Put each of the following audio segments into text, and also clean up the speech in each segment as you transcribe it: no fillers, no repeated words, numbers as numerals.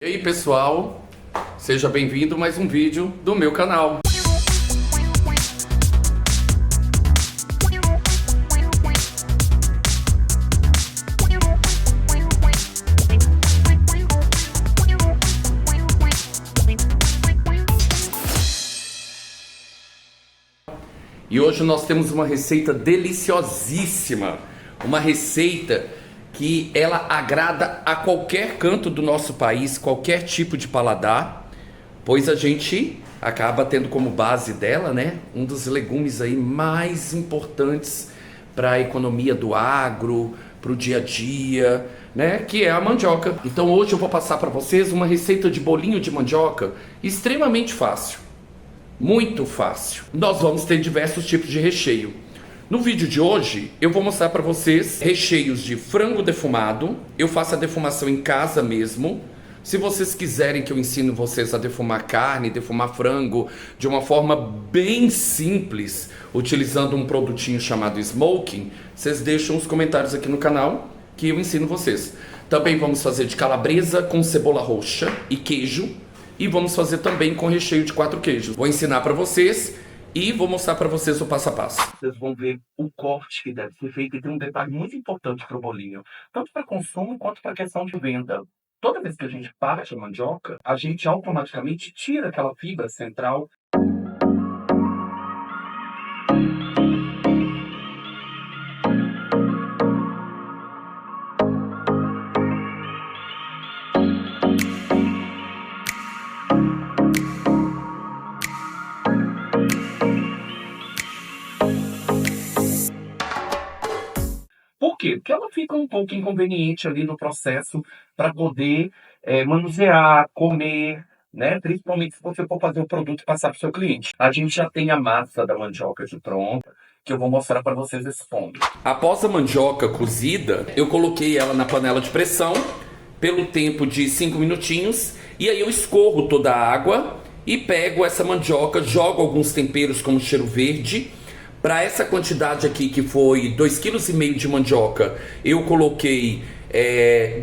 E aí pessoal, seja bem-vindo a mais um vídeo do meu canal. E hoje nós temos uma receita deliciosíssima, uma receita que ela agrada a qualquer canto do nosso país, qualquer tipo de paladar, pois a gente acaba tendo como base dela, né, um dos legumes aí mais importantes para a economia do agro, para o dia a dia, né, que é a mandioca. Então hoje eu vou passar para vocês uma receita de bolinho de mandioca extremamente fácil, muito fácil. Nós vamos ter diversos tipos de recheio. No vídeo de hoje, eu vou mostrar para vocês recheios de frango defumado. Eu faço a defumação em casa mesmo. Se vocês quiserem que eu ensine vocês a defumar carne, defumar frango de uma forma bem simples, utilizando um produtinho chamado smoking, vocês deixam os comentários aqui no canal que eu ensino vocês. Também vamos fazer de calabresa com cebola roxa e queijo. E vamos fazer também com recheio de 4 queijos. Vou ensinar para vocês e vou mostrar para vocês o passo a passo. Vocês vão ver o corte que deve ser feito, e tem um detalhe muito importante para o bolinho, tanto para consumo quanto para questão de venda. Toda vez que a gente parte a mandioca, a gente automaticamente tira aquela fibra central. Por quê? Porque ela fica um pouco inconveniente ali no processo para poder manusear, comer, né? Principalmente se você for fazer o produto e passar para o seu cliente. A gente já tem a massa da mandioca de pronta, que eu vou mostrar para vocês esse ponto. Após a mandioca cozida, eu coloquei ela na panela de pressão pelo tempo de 5 minutinhos. E aí eu escorro toda a água e pego essa mandioca, jogo alguns temperos como cheiro verde. Para essa quantidade aqui, que foi 2,5 kg de mandioca, eu coloquei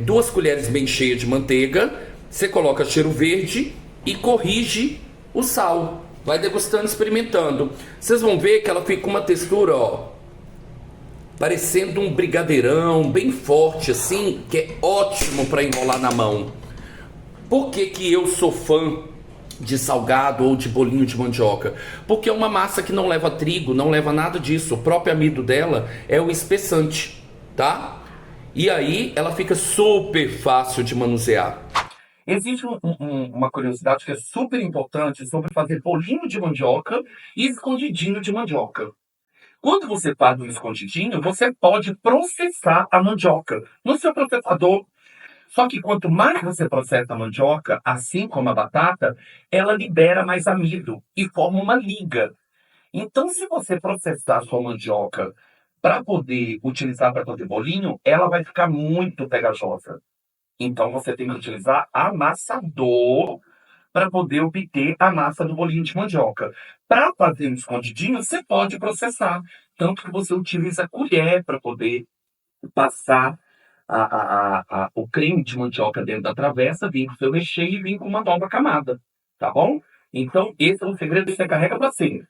2 colheres bem cheias de manteiga. Você coloca cheiro verde e corrige o sal. Vai degustando, experimentando. Vocês vão ver que ela fica com uma textura, ó, parecendo um brigadeirão, bem forte assim, que é ótimo para enrolar na mão. Por que que eu sou fã de salgado ou de bolinho de mandioca? Porque é uma massa que não leva trigo, não leva nada disso. O próprio amido dela é o espessante, tá? E aí ela fica super fácil de manusear. Existe uma curiosidade que é super importante sobre fazer bolinho de mandioca e escondidinho de mandioca. Quando você faz um escondidinho, você pode processar a mandioca no seu processador. Só que quanto mais você processa a mandioca, assim como a batata, ela libera mais amido e forma uma liga. Então, se você processar a sua mandioca para poder utilizar para fazer bolinho, ela vai ficar muito pegajosa. Então, você tem que utilizar amassador para poder obter a massa do bolinho de mandioca. Para fazer um escondidinho, você pode processar. Tanto que você utiliza a colher para poder passar o creme de mandioca dentro da travessa, vir com o seu recheio e vir com uma nova camada, tá bom? Então, esse é um segredo que você carrega para sempre.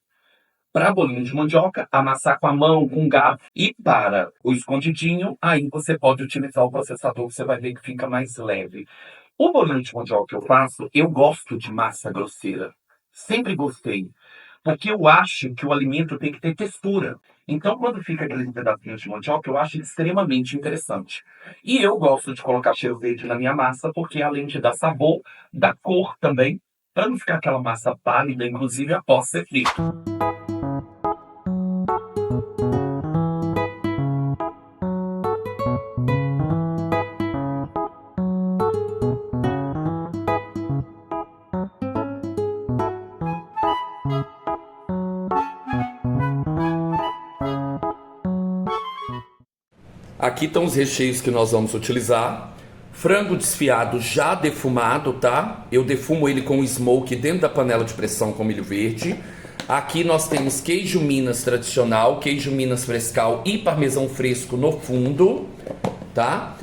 Para bolinho de mandioca, amassar com a mão, com um garfo. E para o escondidinho, aí você pode utilizar o processador, que você vai ver que fica mais leve. O bolinho de mandioca que eu faço, eu gosto de massa grosseira. Sempre gostei. Porque eu acho que o alimento tem que ter textura. Então, quando fica aqueles pedacinhos de mandioca, eu acho extremamente interessante. E eu gosto de colocar cheiro verde na minha massa, porque além de dar sabor, dá cor também, para não ficar aquela massa pálida, inclusive após ser frito. Aqui estão os recheios que nós vamos utilizar. Frango desfiado já defumado, tá? Eu defumo ele com o smoke dentro da panela de pressão com milho verde. Aqui nós temos queijo Minas tradicional, queijo Minas frescal e parmesão fresco no fundo, tá?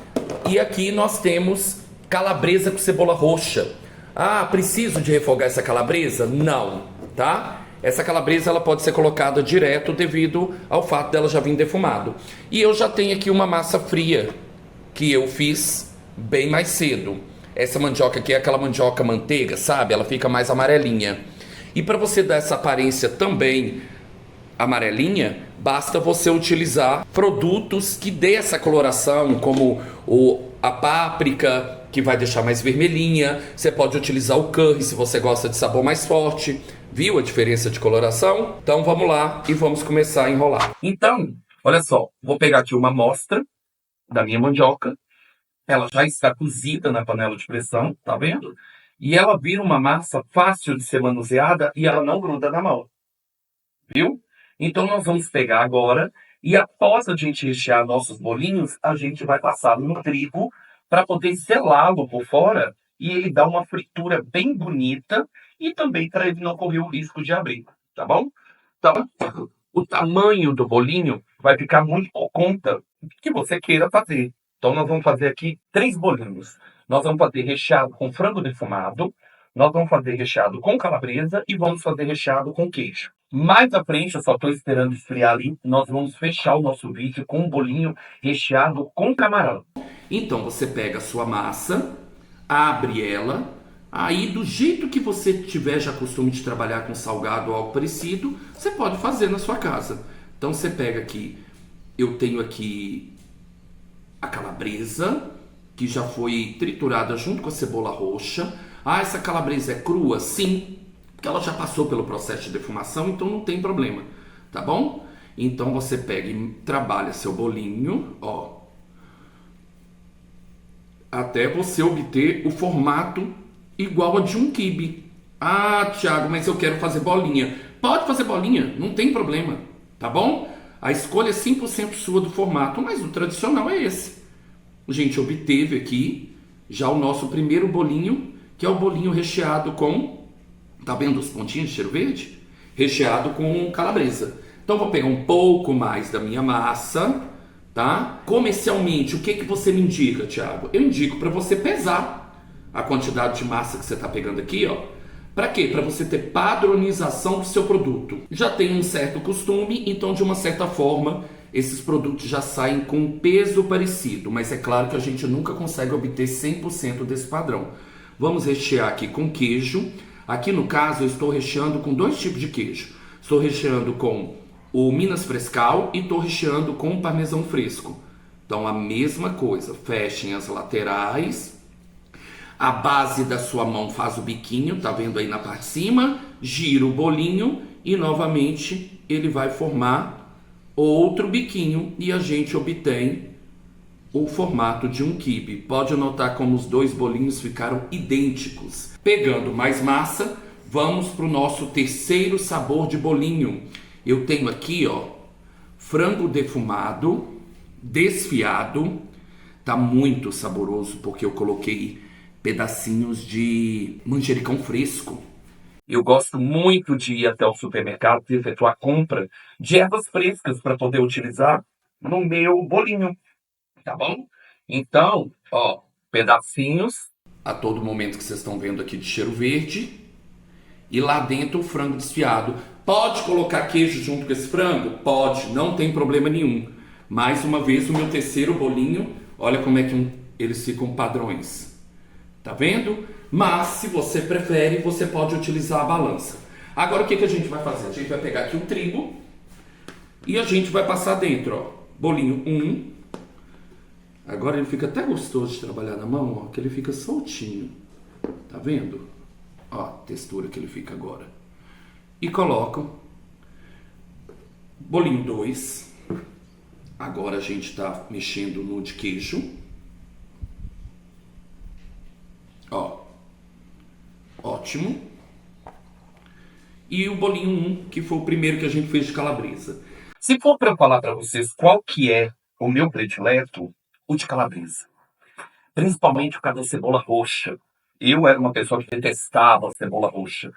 E aqui nós temos calabresa com cebola roxa. Ah, preciso de refogar essa calabresa? Não, tá? Essa calabresa ela pode ser colocada direto devido ao fato dela já vir defumado. E eu já tenho aqui uma massa fria que eu fiz bem mais cedo. Essa mandioca aqui é aquela mandioca manteiga, sabe? Ela fica mais amarelinha. E para você dar essa aparência também amarelinha, basta você utilizar produtos que dê essa coloração, como a páprica, que vai deixar mais vermelhinha. Você pode utilizar o curry se você gosta de sabor mais forte. Viu a diferença de coloração? Então vamos lá e vamos começar a enrolar. Então, olha só, vou pegar aqui uma amostra da minha mandioca. Ela já está cozida na panela de pressão, tá vendo? E ela vira uma massa fácil de ser manuseada e ela não gruda na mão. Viu? Então nós vamos pegar agora e após a gente rechear nossos bolinhos, a gente vai passar no trigo para poder selá-lo por fora e ele dar uma fritura bem bonita e também para ele não correr o risco de abrir, tá bom? Então, o tamanho do bolinho vai ficar muito por conta do que você queira fazer. Então nós vamos fazer aqui 3 bolinhos. Nós vamos fazer recheado com frango defumado, nós vamos fazer recheado com calabresa e vamos fazer recheado com queijo. Mais à frente, eu só estou esperando esfriar ali, nós vamos fechar o nosso vídeo com um bolinho recheado com camarão. Então você pega a sua massa, abre ela, aí do jeito que você tiver já costume de trabalhar com salgado ou algo parecido, você pode fazer na sua casa. Então você pega aqui, eu tenho aqui a calabresa, que já foi triturada junto com a cebola roxa. Ah, essa calabresa é crua? Sim, porque ela já passou pelo processo de defumação, então não tem problema, tá bom? Então você pega e trabalha seu bolinho, ó, até você obter o formato igual a de um quibe. Ah, Thiago, mas eu quero fazer bolinha. Pode fazer bolinha, não tem problema, tá bom? A escolha é 100% sua do formato, mas o tradicional é esse. A gente obteve aqui já o nosso primeiro bolinho, que é o bolinho recheado com, tá vendo os pontinhos de cheiro verde? Recheado com calabresa. Então vou pegar um pouco mais da minha massa, tá? Comercialmente, o que você me indica, Thiago? Eu indico para você pesar a quantidade de massa que você está pegando aqui, ó. Para quê? Para você ter padronização do seu produto. Já tem um certo costume, então de uma certa forma esses produtos já saem com um peso parecido, mas é claro que a gente nunca consegue obter 100% desse padrão. Vamos rechear aqui com queijo. Aqui no caso eu estou recheando com 2 tipos de queijo. Estou recheando com o Minas Frescal e estou recheando com o parmesão fresco. Então a mesma coisa, fechem as laterais. A base da sua mão faz o biquinho, tá vendo aí na parte de cima? Gira o bolinho e novamente ele vai formar outro biquinho e a gente obtém o formato de um quibe. Pode notar como os 2 bolinhos ficaram idênticos. Pegando mais massa, vamos para o nosso terceiro sabor de bolinho. Eu tenho aqui, ó, frango defumado, desfiado. Tá muito saboroso porque eu coloquei pedacinhos de manjericão fresco. Eu gosto muito de ir até o supermercado e efetuar a compra de ervas frescas para poder utilizar no meu bolinho, tá bom? Então, ó, pedacinhos. A todo momento que vocês estão vendo aqui de cheiro verde. E lá dentro o frango desfiado. Pode colocar queijo junto com esse frango? Pode, não tem problema nenhum. Mais uma vez o meu terceiro bolinho, olha como é que eles ficam padrões. Tá vendo? Mas se você prefere, você pode utilizar a balança. Agora o que a gente vai fazer? A gente vai pegar aqui o trigo e a gente vai passar dentro, ó. Bolinho 1. Agora ele fica até gostoso de trabalhar na mão, ó, que ele fica soltinho. Tá vendo? Ó, a textura que ele fica agora. E coloco bolinho 2. Agora a gente está mexendo no de queijo. Ó, ótimo. E o bolinho 1, que foi o primeiro que a gente fez de calabresa. Se for para eu falar para vocês qual que é o meu predileto, o de calabresa. Principalmente por causa da cebola roxa. Eu era uma pessoa que detestava a cebola roxa.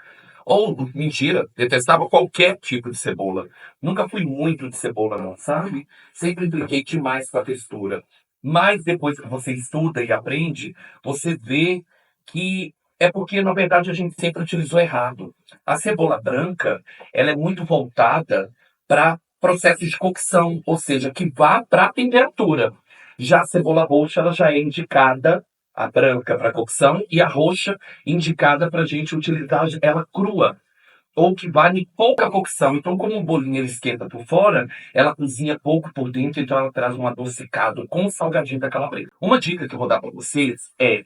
Ou, mentira, detestava qualquer tipo de cebola. Nunca fui muito de cebola não, sabe? Sempre brinquei demais com a textura. Mas depois que você estuda e aprende, você vê que é porque, na verdade, a gente sempre utilizou errado. A cebola branca, ela é muito voltada para processos de cocção, ou seja, que vá para a temperatura. Já a cebola roxa, ela já é indicada, a branca para cocção, e a roxa indicada para a gente utilizar ela crua, ou que vale pouca cocção. Então, como o bolinho ele esquenta por fora, ela cozinha pouco por dentro, então ela traz um adocicado com o salgadinho da calabresa. Uma dica que eu vou dar para vocês é: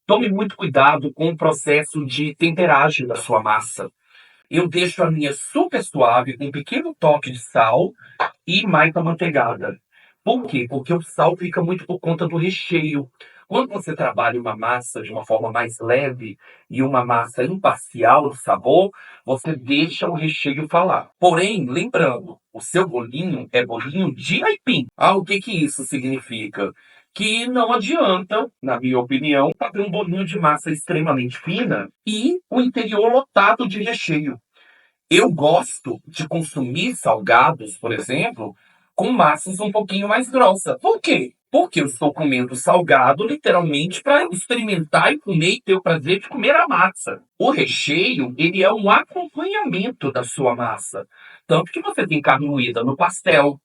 tome muito cuidado com o processo de temperagem da sua massa. Eu deixo a minha super suave, com um pequeno toque de sal e mais amanteigada. Por quê? Porque o sal fica muito por conta do recheio. Quando você trabalha uma massa de uma forma mais leve e uma massa imparcial no sabor, você deixa o recheio falar. Porém, lembrando, o seu bolinho é bolinho de aipim. O que isso significa? Que não adianta, na minha opinião, fazer um bolinho de massa extremamente fina e o interior lotado de recheio. Eu gosto de consumir salgados, por exemplo, com massas um pouquinho mais grossas. Por quê? Porque eu estou comendo salgado literalmente para experimentar e comer e ter o prazer de comer a massa. O recheio, ele é um acompanhamento da sua massa. Tanto que você tem carne moída no pastel,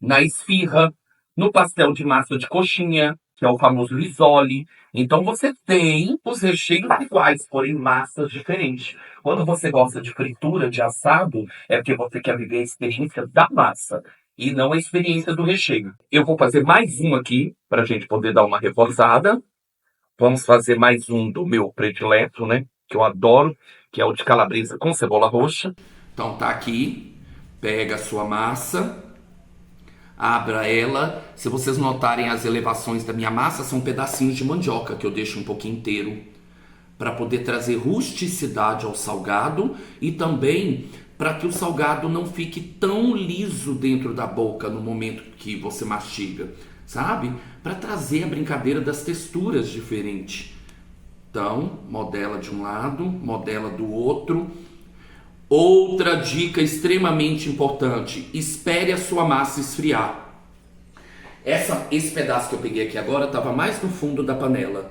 na esfirra, no pastel de massa de coxinha, que é o famoso risole. Então você tem os recheios iguais, porém massas diferentes. Quando você gosta de fritura, de assado, é porque você quer viver a experiência da massa e não a experiência do recheio. Eu vou fazer mais um aqui, para a gente poder dar uma reforçada. Vamos fazer mais um do meu predileto, né? Que eu adoro, que é o de calabresa com cebola roxa. Então tá aqui, pega a sua massa, abra ela. Se vocês notarem as elevações da minha massa, são pedacinhos de mandioca que eu deixo um pouquinho inteiro para poder trazer rusticidade ao salgado e também para que o salgado não fique tão liso dentro da boca no momento que você mastiga, sabe? Para trazer a brincadeira das texturas diferentes. Então, modela de um lado, modela do outro. Outra dica extremamente importante: espere a sua massa esfriar. Esse pedaço que eu peguei aqui agora estava mais no fundo da panela.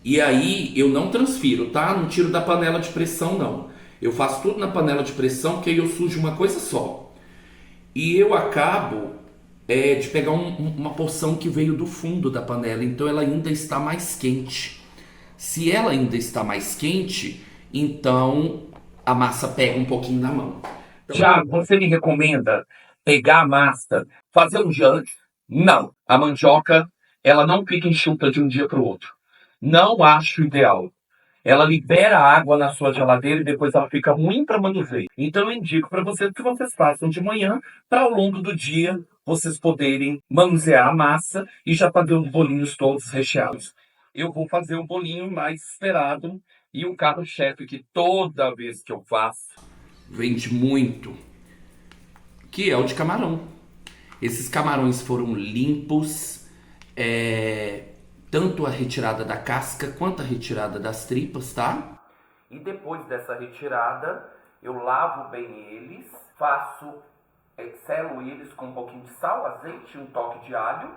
E aí eu não transfiro, tá? Não tiro da panela de pressão, não. Eu faço tudo na panela de pressão, que aí eu sujo uma coisa só. E eu acabo de pegar uma porção que veio do fundo da panela, então ela ainda está mais quente. Se ela ainda está mais quente, então a massa pega um pouquinho na mão. Então, Tiago, você me recomenda pegar a massa, fazer um dia antes? Não. A mandioca, ela não fica enxuta de um dia para o outro. Não acho ideal. Ela libera água na sua geladeira e depois ela fica ruim para manuseio. Então eu indico para vocês que vocês façam de manhã para ao longo do dia vocês poderem manusear a massa e já fazer os bolinhos todos recheados. Eu vou fazer um bolinho mais esperado e um carro-chefe que toda vez que eu faço vende muito, que é o de camarão. Esses camarões foram limpos, tanto a retirada da casca quanto a retirada das tripas, tá? E depois dessa retirada, eu lavo bem eles, selo eles com um pouquinho de sal, azeite e um toque de alho.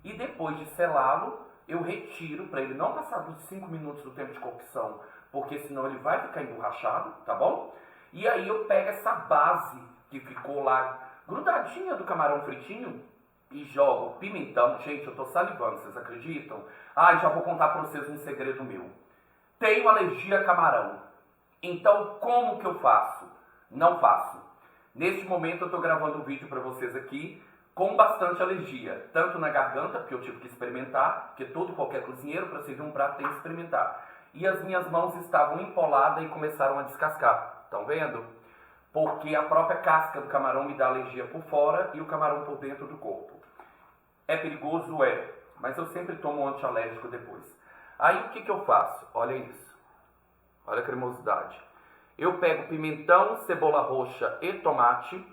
E depois de selá-lo, eu retiro para ele não passar dos 5 minutos do tempo de cocção, porque senão ele vai ficar emborrachado, tá bom? E aí eu pego essa base que ficou lá grudadinha do camarão fritinho e jogo pimentão. Gente, eu tô salivando, vocês acreditam? Já vou contar para vocês um segredo meu. Tenho alergia a camarão. Então, como que eu faço? Não faço. Neste momento eu tô gravando um vídeo para vocês aqui com bastante alergia. Tanto na garganta, porque eu tive que experimentar, porque todo qualquer cozinheiro, para servir um prato, tem que experimentar. E as minhas mãos estavam empoladas e começaram a descascar. Estão vendo? Porque a própria casca do camarão me dá alergia por fora e o camarão por dentro do corpo. É perigoso? Mas eu sempre tomo um antialérgico depois. Aí o que eu faço? Olha isso. Olha a cremosidade. Eu pego pimentão, cebola roxa e tomate,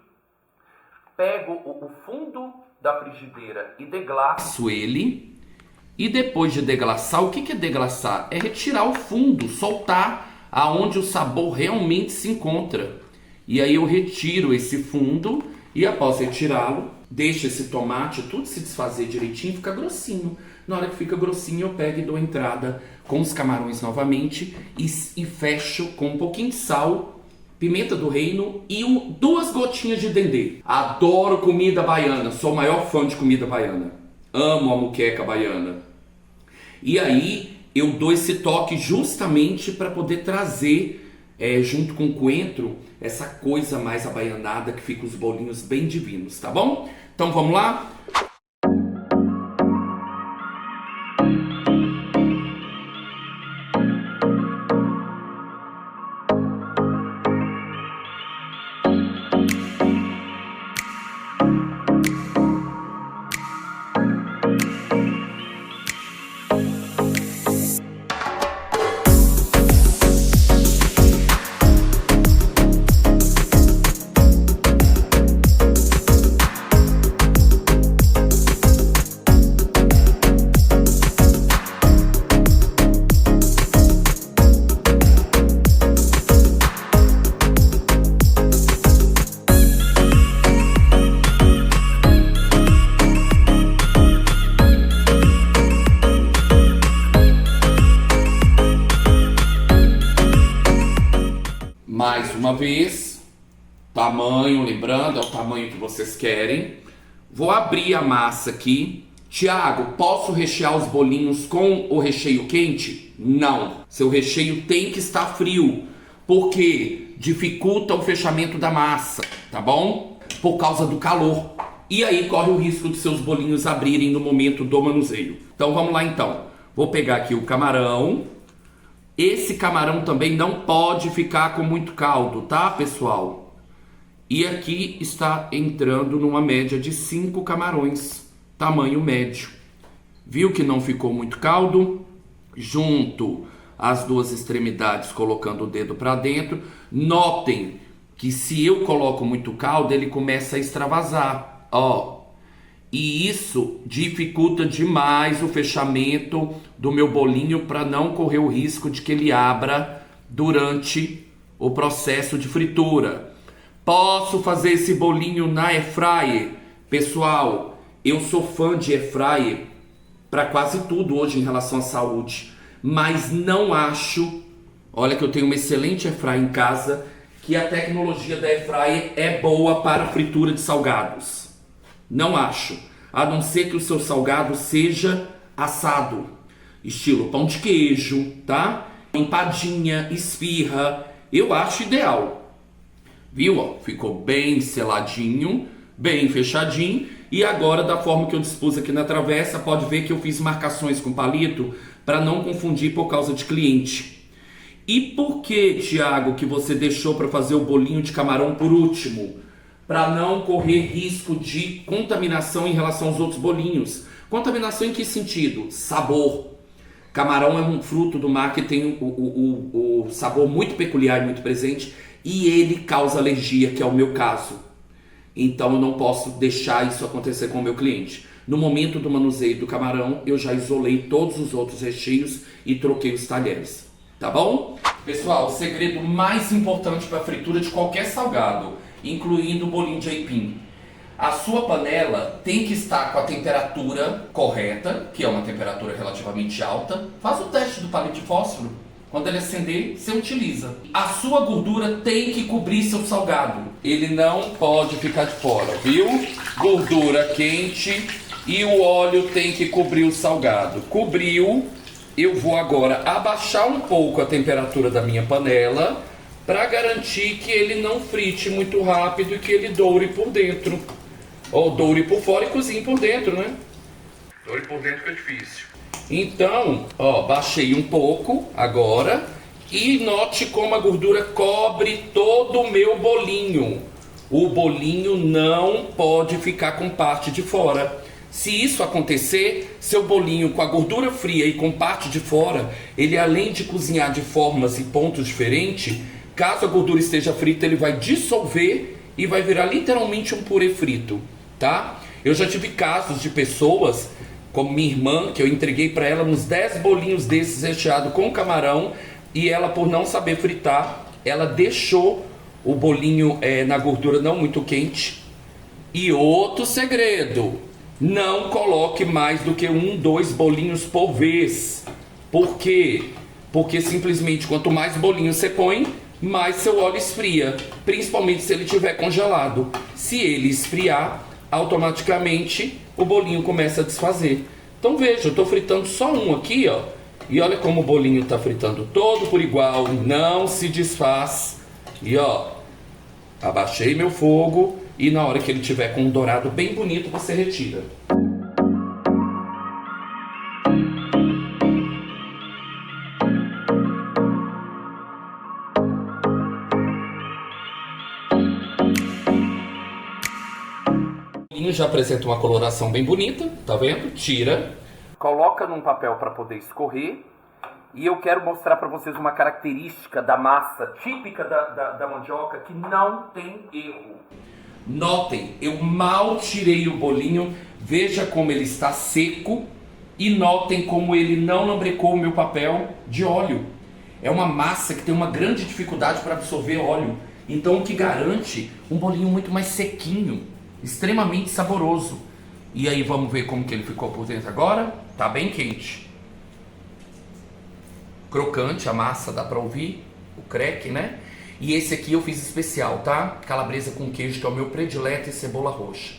pego o fundo da frigideira e deglaço ele. E depois de deglaçar, o que é deglaçar? É retirar o fundo, soltar aonde o sabor realmente se encontra. E aí eu retiro esse fundo e após retirá-lo, deixa esse tomate tudo se desfazer direitinho, fica grossinho. Na hora que fica grossinho, eu pego e dou entrada com os camarões novamente e fecho com um pouquinho de sal, pimenta do reino e 2 gotinhas de dendê. Adoro comida baiana, sou o maior fã de comida baiana. Amo a moqueca baiana. E aí eu dou esse toque justamente para poder trazer, junto com o coentro, essa coisa mais abaianada que fica os bolinhos bem divinos, tá bom? Então vamos lá? Mais uma vez, tamanho, lembrando, é o tamanho que vocês querem. Vou abrir a massa aqui. Tiago, posso rechear os bolinhos com o recheio quente? Não. Seu recheio tem que estar frio, porque dificulta o fechamento da massa, tá bom? Por causa do calor. E aí corre o risco de seus bolinhos abrirem no momento do manuseio. Então vamos lá então. Vou pegar aqui o camarão. Esse camarão também não pode ficar com muito caldo, tá, pessoal? E aqui está entrando numa média de 5 camarões, tamanho médio. Viu que não ficou muito caldo? Junto as 2 extremidades, colocando o dedo para dentro. Notem que se eu coloco muito caldo, ele começa a extravasar, ó. E isso dificulta demais o fechamento do meu bolinho para não correr o risco de que ele abra durante o processo de fritura. Posso fazer esse bolinho na air fryer? Pessoal, eu sou fã de air fryer para quase tudo hoje em relação à saúde, mas não acho, olha que eu tenho uma excelente air fryer em casa, que a tecnologia da air fryer é boa para fritura de salgados. Não acho, a não ser que o seu salgado seja assado, estilo pão de queijo, tá? Empadinha, esfirra, eu acho ideal. Viu? Ó, ficou bem seladinho, bem fechadinho. E agora, da forma que eu dispus aqui na travessa, pode ver que eu fiz marcações com palito para não confundir por causa de cliente. E por que, Tiago, que você deixou para fazer o bolinho de camarão por último? Para não correr risco de contaminação em relação aos outros bolinhos. Contaminação em que sentido? Sabor. Camarão é um fruto do mar que tem o sabor muito peculiar e muito presente, e ele causa alergia, que é o meu caso. Então eu não posso deixar isso acontecer com o meu cliente. No momento do manuseio do camarão, eu já isolei todos os outros recheios e troquei os talheres. Tá bom? Pessoal, o segredo mais importante para a fritura de qualquer salgado, incluindo o bolinho de aipim. A sua panela tem que estar com a temperatura correta, que é uma temperatura relativamente alta. Faz o teste do palito de fósforo. Quando ele acender, você utiliza. A sua gordura tem que cobrir seu salgado. Ele não pode ficar de fora, viu? Gordura quente e o óleo tem que cobrir o salgado. Cobriu, eu vou agora abaixar um pouco a temperatura da minha panela para garantir que ele não frite muito rápido e que ele doure por dentro. Ou doure por fora e cozinhe por dentro, né? Doure por dentro que é difícil. Então, ó, baixei um pouco agora e note como a gordura cobre todo o meu bolinho. O bolinho não pode ficar com parte de fora. Se isso acontecer, seu bolinho com a gordura fria e com parte de fora, ele além de cozinhar de formas e pontos diferentes, caso a gordura esteja frita, ele vai dissolver e vai virar literalmente um purê frito, tá? Eu já tive casos de pessoas, como minha irmã, que eu entreguei para ela uns 10 bolinhos desses recheados com camarão, e ela, por não saber fritar, ela deixou o bolinho na gordura não muito quente, E outro segredo, não coloque mais do que 1, 2 bolinhos por vez. Por quê? Porque simplesmente quanto mais bolinhos você põe, mais seu óleo esfria, principalmente se ele estiver congelado. Se ele esfriar, automaticamente o bolinho começa a desfazer. Então veja, eu estou fritando só um aqui, ó. E olha como o bolinho está fritando todo por igual, não se desfaz. E ó, abaixei meu fogo e na hora que ele tiver com um dourado bem bonito, você retira. O bolinho já apresenta uma coloração bem bonita, tá vendo? Tira. Coloca num papel para poder escorrer. E eu quero mostrar para vocês uma característica da massa típica da mandioca que não tem erro. Notem, eu mal tirei o bolinho, veja como ele está seco e notem como ele não lambrecou o meu papel de óleo. É uma massa que tem uma grande dificuldade para absorver óleo, então o que garante um bolinho muito mais sequinho, extremamente saboroso. E aí vamos ver como que ele ficou por dentro agora? Tá bem quente. Crocante, a massa, dá pra ouvir o crack, né? E esse aqui eu fiz especial, tá? Calabresa com queijo, que é o meu predileto, e cebola roxa.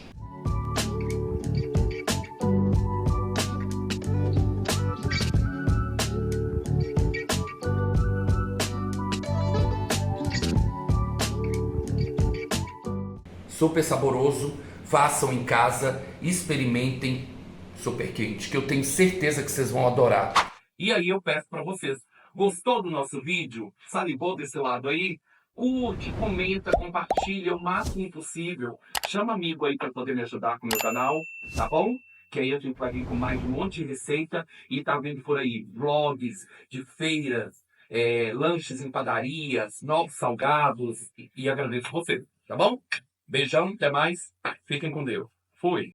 Super saboroso, façam em casa, experimentem, super quente, que eu tenho certeza que vocês vão adorar. E aí eu peço para vocês, gostou do nosso vídeo? Salivou desse lado aí? Curte, comenta, compartilha o máximo possível. Chama amigo aí para poder me ajudar com o meu canal, tá bom? Que aí a gente vai vir com mais um monte de receita e tá vendo por aí vlogs de feiras, lanches em padarias, novos salgados e agradeço você, tá bom? Beijão, até mais. Fiquem com Deus. Fui.